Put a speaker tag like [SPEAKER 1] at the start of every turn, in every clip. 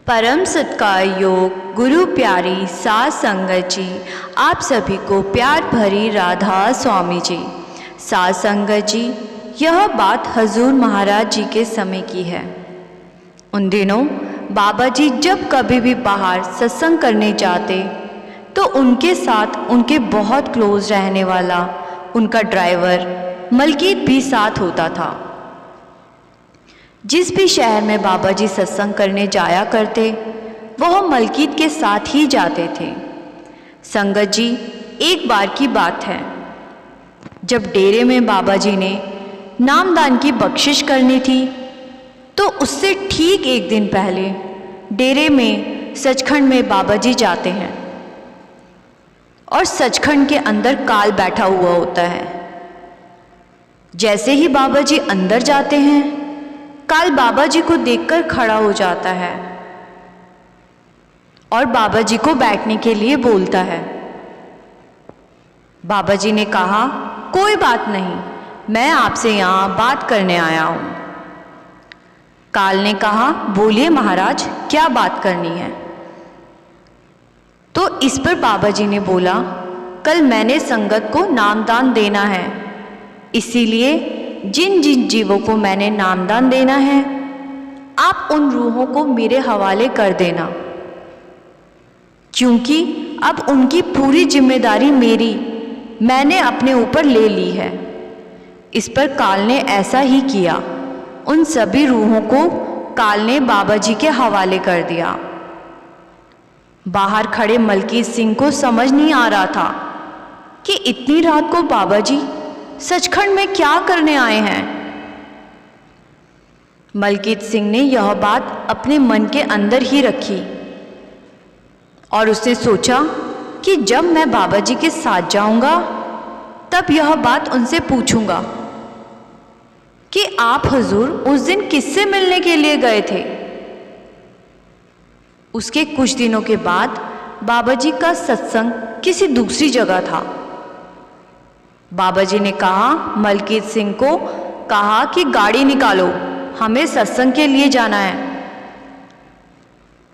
[SPEAKER 1] परम सत्कार योग गुरु प्यारी साध संगत जी, आप सभी को प्यार भरी राधा स्वामी जी। साध संगत जी, यह बात हजूर महाराज जी के समय की है। उन दिनों बाबा जी जब कभी भी बाहर सत्संग करने जाते तो उनके साथ उनके बहुत क्लोज रहने वाला उनका ड्राइवर मलकीत भी साथ होता था। जिस भी शहर में बाबा जी सत्संग करने जाया करते वह मलकीत के साथ ही जाते थे। संगत जी, एक बार की बात है, जब डेरे में बाबा जी ने नामदान की बख्शिश करनी थी तो उससे ठीक एक दिन पहले डेरे में सचखंड में बाबा जी जाते हैं और सचखंड के अंदर काल बैठा हुआ होता है। जैसे ही बाबा जी अंदर जाते हैं, काल बाबा जी को देखकर खड़ा हो जाता है और बाबा जी को बैठने के लिए बोलता है। बाबा जी ने कहा, कोई बात नहीं, मैं आपसे यहाँ बात करने आया हूँ। काल ने कहा, बोलिए महाराज, क्या बात करनी है? तो इस पर बाबा जी ने बोला, कल मैंने संगत को नामदान देना है, इसीलिए जिन जिन जीवों को मैंने नामदान देना है आप उन रूहों को मेरे हवाले कर देना, क्योंकि अब उनकी पूरी जिम्मेदारी मैंने अपने ऊपर ले ली है। इस पर काल ने ऐसा ही किया। उन सभी रूहों को काल ने बाबा जी के हवाले कर दिया। बाहर खड़े मलकीत सिंह को समझ नहीं आ रहा था कि इतनी रात को बाबा जी सचखंड में क्या करने आए हैं। मलकीत सिंह ने यह बात अपने मन के अंदर ही रखी और उसने सोचा कि जब मैं बाबा जी के साथ जाऊंगा तब यह बात उनसे पूछूंगा कि आप हुजूर उस दिन किससे मिलने के लिए गए थे। उसके कुछ दिनों के बाद बाबा जी का सत्संग किसी दूसरी जगह था। बाबा जी ने कहा, मलकीत सिंह को कहा कि गाड़ी निकालो, हमें सत्संग के लिए जाना है।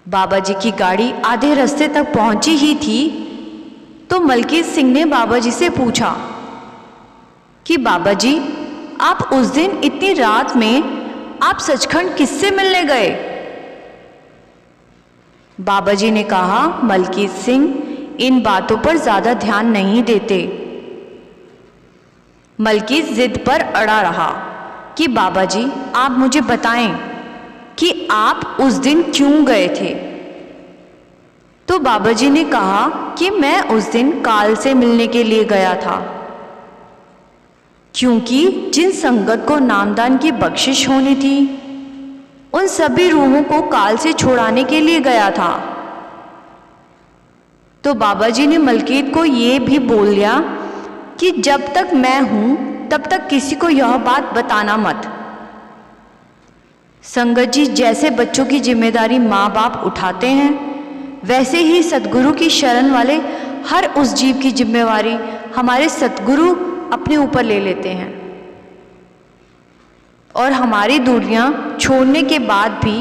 [SPEAKER 1] बाबा जी की गाड़ी आधे रास्ते तक पहुंची ही थी तो मलकीत सिंह ने बाबा जी से पूछा कि बाबा जी, आप उस दिन इतनी रात में आप सचखंड किससे मिलने गए? बाबा जी ने कहा, मलकीत सिंह इन बातों पर ज्यादा ध्यान नहीं देते। मलकीत जिद पर अड़ा रहा कि बाबा जी, आप मुझे बताएं कि आप उस दिन क्यों गए थे। तो बाबा जी ने कहा कि मैं उस दिन काल से मिलने के लिए गया था, क्योंकि जिन संगत को नामदान की बख्शिश होनी थी उन सभी रूहों को काल से छुड़ाने के लिए गया था। तो बाबा जी ने मलकीत को ये भी बोल दिया कि जब तक मैं हूं तब तक किसी को यह बात बताना मत। संगत जी, जैसे बच्चों की जिम्मेदारी माँ बाप उठाते हैं वैसे ही सतगुरु की शरण वाले हर उस जीव की जिम्मेवारी हमारे सतगुरु अपने ऊपर ले लेते हैं और हमारी दूरियां छोड़ने के बाद भी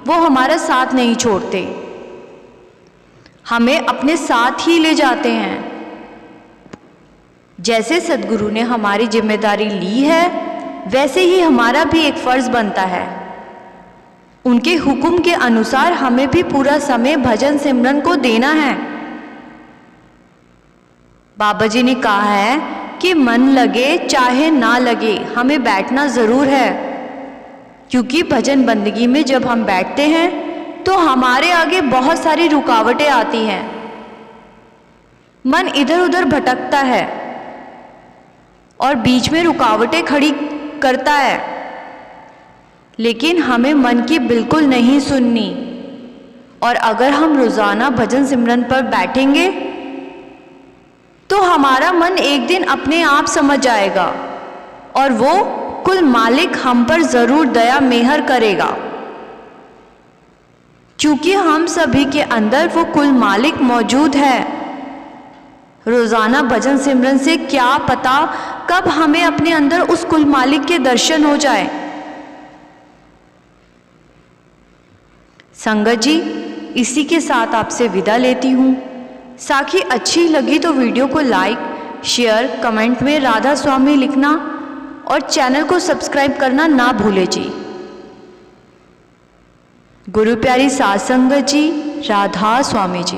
[SPEAKER 1] वो हमारा साथ नहीं छोड़ते, हमें अपने साथ ही ले जाते हैं। जैसे सतगुरु ने हमारी जिम्मेदारी ली है वैसे ही हमारा भी एक फर्ज बनता है। उनके हुक्म के अनुसार हमें भी पूरा समय भजन सिमरन को देना है। बाबा जी ने कहा है कि मन लगे चाहे ना लगे हमें बैठना जरूर है, क्योंकि भजन बंदगी में जब हम बैठते हैं तो हमारे आगे बहुत सारी रुकावटें आती हैं। मन इधर उधर भटकता है और बीच में रुकावटें खड़ी करता है, लेकिन हमें मन की बिल्कुल नहीं सुननी। और अगर हम रोजाना भजन सिमरन पर बैठेंगे तो हमारा मन एक दिन अपने आप समझ जाएगा और वो कुल मालिक हम पर जरूर दया मेहर करेगा, क्योंकि हम सभी के अंदर वो कुल मालिक मौजूद है। रोजाना भजन सिमरन से क्या पता कब हमें अपने अंदर उस कुल मालिक के दर्शन हो जाए। संगत जी, इसी के साथ आपसे विदा लेती हूँ। साखी अच्छी लगी तो वीडियो को लाइक, शेयर, कमेंट में राधा स्वामी लिखना और चैनल को सब्सक्राइब करना ना भूले जी। गुरु प्यारी साथ संगत जी, राधा स्वामी जी।